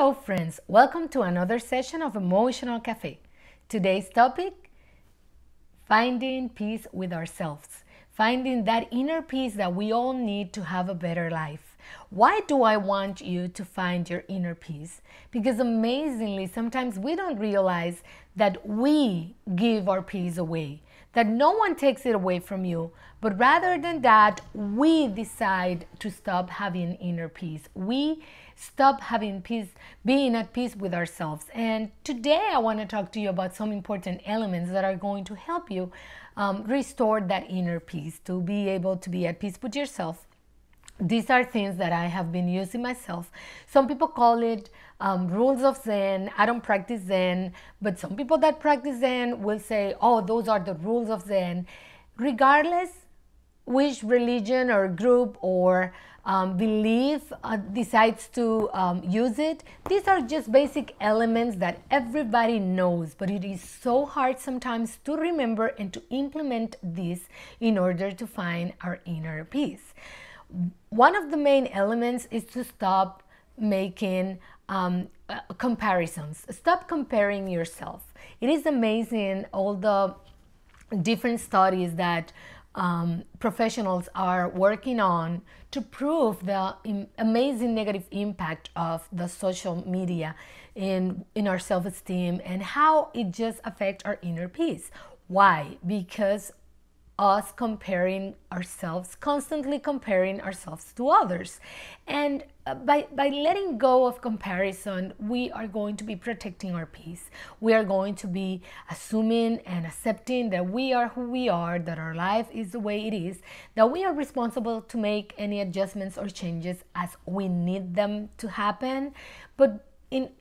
Hello friends, welcome to another session of Emotional Cafe. Today's topic, finding peace with ourselves. Finding that inner peace that we all need to have a better life. Why do I want you to find your inner peace? Because amazingly, sometimes we don't realize that we give our peace away, that no one takes it away from you, but rather than that, we decide to stop having inner peace. We stop having peace, being at peace with ourselves. And today I want to talk to you about some important elements that are going to help you restore that inner peace, to be able to be at peace with yourself. These are things that I have been using myself. Some people call it rules of Zen. I don't practice Zen, but some people that practice Zen will say, oh, those are the rules of Zen. Regardless which religion or group or belief decides to use it, these are just basic elements that everybody knows, but it is so hard sometimes to remember and to implement this in order to find our inner peace. One of the main elements is to stop making comparisons. Stop comparing yourself. It is amazing all the different studies that professionals are working on to prove the amazing negative impact of the social media in our self-esteem and how it just affects our inner peace. Why? Because us comparing ourselves, constantly comparing ourselves to others. And by letting go of comparison, we are going to be protecting our peace. We are going to be assuming and accepting that we are who we are, that our life is the way it is, that we are responsible to make any adjustments or changes as we need them to happen. But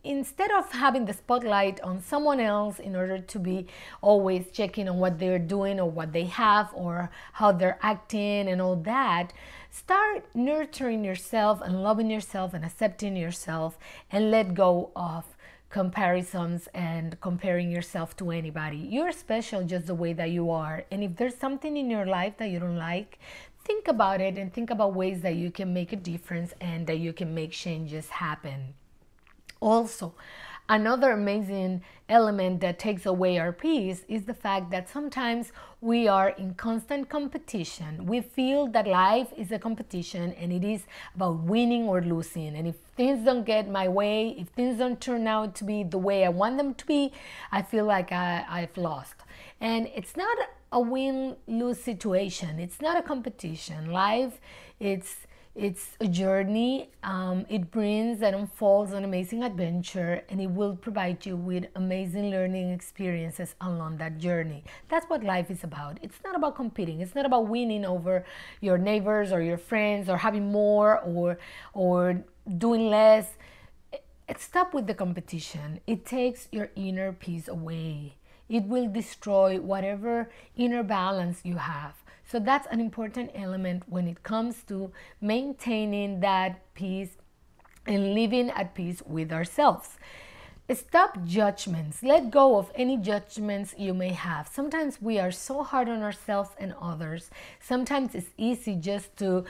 instead of having the spotlight on someone else in order to be always checking on what they're doing or what they have or how they're acting and all that, start nurturing yourself and loving yourself and accepting yourself, and let go of comparisons and comparing yourself to anybody. You're special just the way that you are. And if there's something in your life that you don't like, think about it and think about ways that you can make a difference and that you can make changes happen. Also, another amazing element that takes away our peace is the fact that sometimes we are in constant competition. We feel that life is a competition and it is about winning or losing. And if things don't get my way, if things don't turn out to be the way I want them to be, I feel like I've lost. And it's not a win-lose situation. It's not a competition. Life, it's a journey. It brings and unfolds an amazing adventure, and it will provide you with amazing learning experiences along that journey. That's what life is about. It's not about competing. It's not about winning over your neighbors or your friends or having more or doing less. Stop with the competition. It takes your inner peace away. It will destroy whatever inner balance you have. So that's an important element when it comes to maintaining that peace and living at peace with ourselves. Stop judgments. Let go of any judgments you may have. Sometimes we are so hard on ourselves and others. Sometimes it's easy just to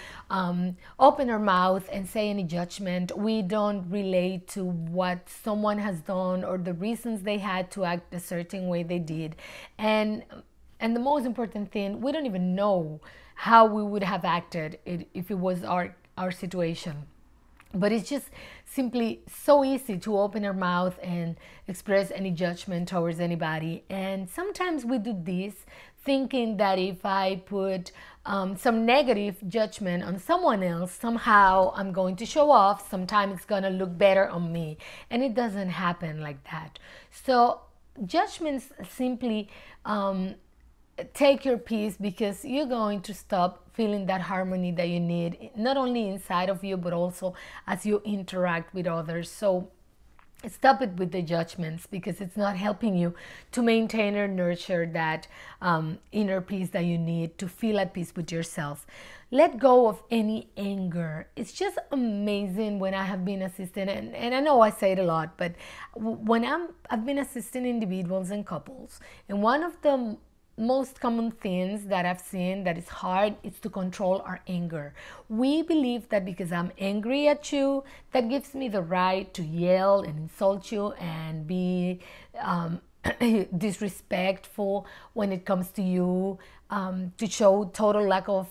open our mouth and say any judgment. We don't relate to what someone has done or the reasons they had to act a certain way they did. And the most important thing, we don't even know how we would have acted if it was our situation. But it's just simply so easy to open our mouth and express any judgment towards anybody. And sometimes we do this thinking that if I put some negative judgment on someone else, somehow I'm going to show off. Sometimes it's going to look better on me. And it doesn't happen like that. So judgments simply take your peace, because you're going to stop feeling that harmony that you need, not only inside of you, but also as you interact with others. So stop it with the judgments, because it's not helping you to maintain or nurture that inner peace that you need to feel at peace with yourself. Let go of any anger. It's just amazing when I have been assisting, and I know I say it a lot, but when I've been assisting individuals and couples, and one of the most common things that I've seen that is hard is to control our anger. We believe that because I'm angry at you, that gives me the right to yell and insult you and be disrespectful when it comes to you, to show total lack of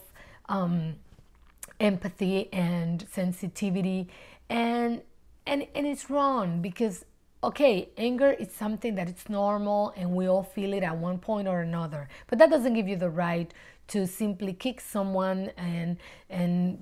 empathy and sensitivity, and and it's wrong because okay, anger is something that it's normal and we all feel it at one point or another, but that doesn't give you the right to simply kick someone and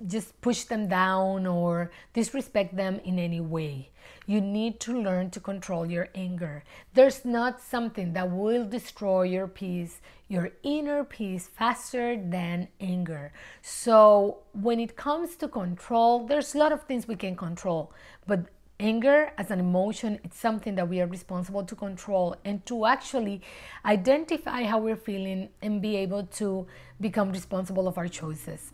just push them down or disrespect them in any way. You need to learn to control your anger. There's not something that will destroy your peace, your inner peace, faster than anger. So when it comes to control, there's a lot of things we can control, but anger as an emotion, it's something that we are responsible to control and to actually identify how we're feeling and be able to become responsible of our choices.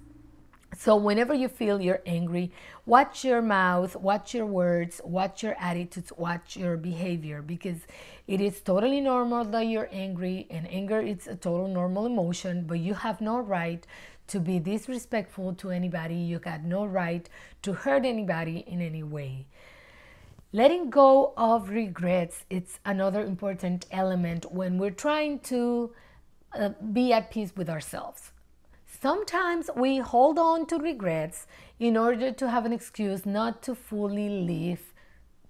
So whenever you feel you're angry, watch your mouth, watch your words, watch your attitudes, watch your behavior, because it is totally normal that you're angry, and anger is a total normal emotion, but you have no right to be disrespectful to anybody. You got no right to hurt anybody in any way. Letting go of regrets, it's another important element when we're trying to be at peace with ourselves. Sometimes we hold on to regrets in order to have an excuse not to fully live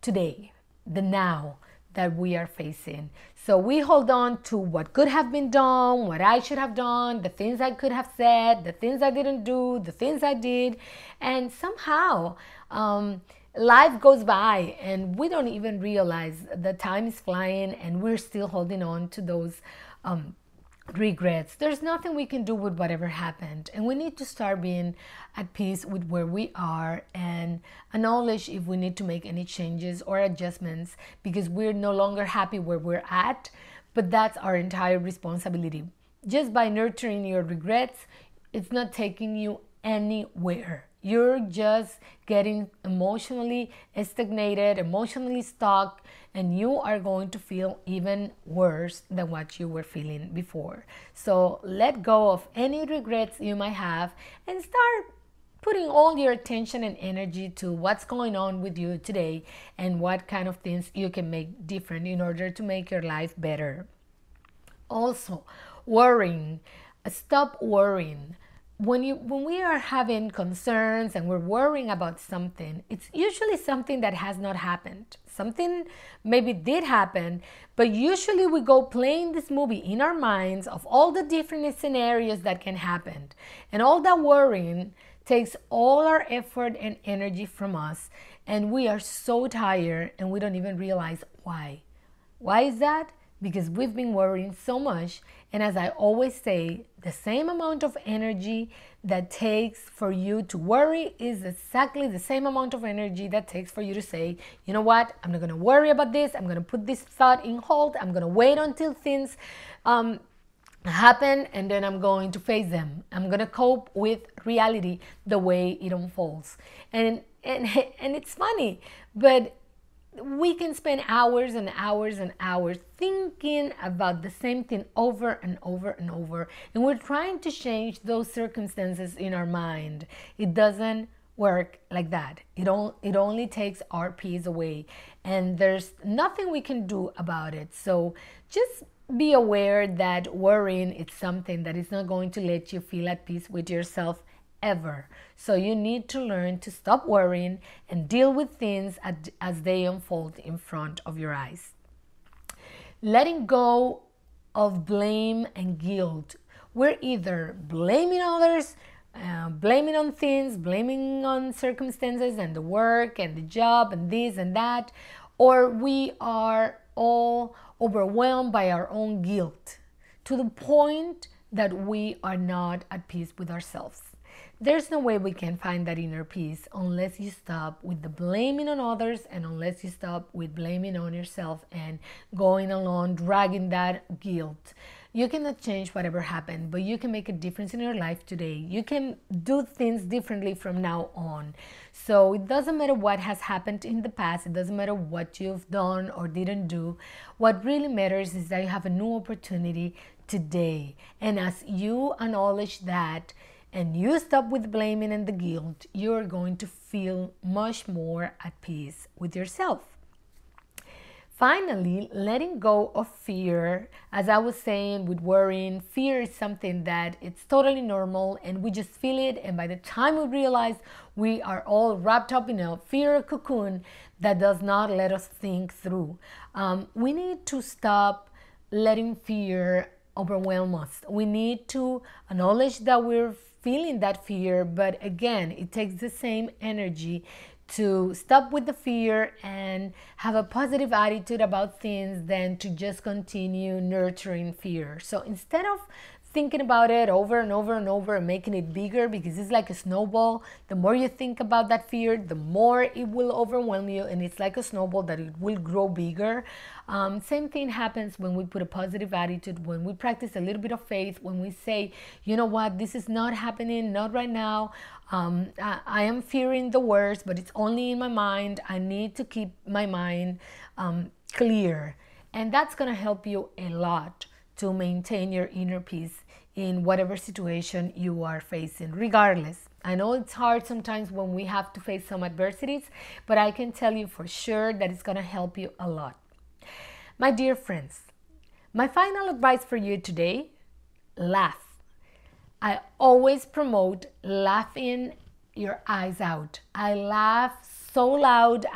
today, the now that we are facing. So we hold on to what could have been done, what I should have done, the things I could have said, the things I didn't do, the things I did, and somehow life goes by and we don't even realize the time is flying and we're still holding on to those regrets. There's nothing we can do with whatever happened, and we need to start being at peace with where we are and acknowledge if we need to make any changes or adjustments because we're no longer happy where we're at, but that's our entire responsibility. Just by nurturing your regrets, it's not taking you anywhere. You're just getting emotionally stagnated, emotionally stuck, and you are going to feel even worse than what you were feeling before. So let go of any regrets you might have and start putting all your attention and energy to what's going on with you today and what kind of things you can make different in order to make your life better. Also, worrying. Stop worrying. When we are having concerns and we're worrying about something, it's usually something that has not happened. Something maybe did happen, but usually we go playing this movie in our minds of all the different scenarios that can happen. And all that worrying takes all our effort and energy from us, and we are so tired and we don't even realize why. Why is that? Because we've been worrying so much, and as I always say, the same amount of energy that takes for you to worry is exactly the same amount of energy that takes for you to say, you know what, I'm not going to worry about this, I'm going to put this thought in hold, I'm going to wait until things happen, and then I'm going to face them. I'm going to cope with reality the way it unfolds. And it's funny, but we can spend hours and hours and hours thinking about the same thing over and over and over, and we're trying to change those circumstances in our mind. It doesn't work like that. It only takes our peace away, and there's nothing we can do about it. So just be aware that worrying is something that is not going to let you feel at peace with yourself ever. So you need to learn to stop worrying and deal with things as they unfold in front of your eyes. Letting go of blame and guilt. We're either blaming others, blaming on things, blaming on circumstances and the work and the job and this and that, or we are all overwhelmed by our own guilt to the point that we are not at peace with ourselves. There's no way we can find that inner peace unless you stop with the blaming on others and unless you stop with blaming on yourself and going along dragging that guilt. You cannot change whatever happened, but you can make a difference in your life today. You can do things differently from now on. So it doesn't matter what has happened in the past. It doesn't matter what you've done or didn't do. What really matters is that you have a new opportunity today. And as you acknowledge that and you stop with blaming and the guilt, you're going to feel much more at peace with yourself. Finally, letting go of fear. As I was saying with worrying, fear is something that it's totally normal and we just feel it. And by the time we realize, we are all wrapped up in a fear cocoon that does not let us think through. We need to stop letting fear overwhelm us. We need to acknowledge that we're feeling that fear, but again, it takes the same energy to stop with the fear and have a positive attitude about things than to just continue nurturing fear. So instead of thinking about it over and over and over and making it bigger, because it's like a snowball, the more you think about that fear, the more it will overwhelm you, and it's like a snowball that it will grow bigger. Same thing happens when we put a positive attitude, when we practice a little bit of faith, when we say, you know what, this is not happening, not right now. I am fearing the worst, but it's only in my mind. I need to keep my mind clear. And that's going to help you a lot to maintain your inner peace in whatever situation you are facing, regardless. I know it's hard sometimes when we have to face some adversities, but I can tell you for sure that it's going to help you a lot. My dear friends, my final advice for you today, laugh. I always promote laughing your eyes out. I laugh so loud.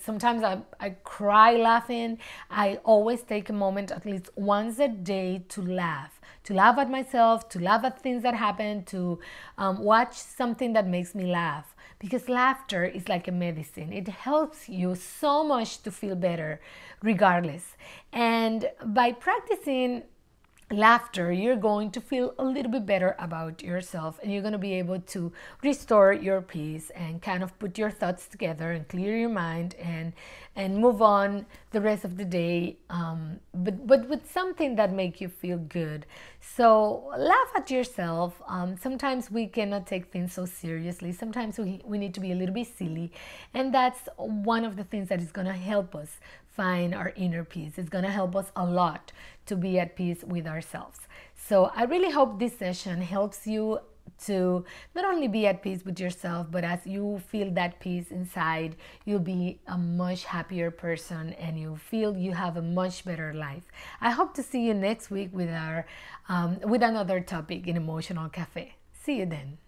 Sometimes I cry laughing. I always take a moment at least once a day to laugh at myself, to laugh at things that happen, to watch something that makes me laugh. Because laughter is like a medicine. It helps you so much to feel better regardless. And by practicing laughter, you're going to feel a little bit better about yourself, and you're going to be able to restore your peace and kind of put your thoughts together and clear your mind and move on the rest of the day, but with something that makes you feel good. So laugh at yourself. Sometimes we cannot take things so seriously. Sometimes we need to be a little bit silly, and that's one of the things that is going to help us find our inner peace. It's going to help us a lot to be at peace with ourselves. So I really hope this session helps you to not only be at peace with yourself, but as you feel that peace inside, you'll be a much happier person and you feel you have a much better life. I hope to see you next week with another topic in Emotional Cafe. See you then.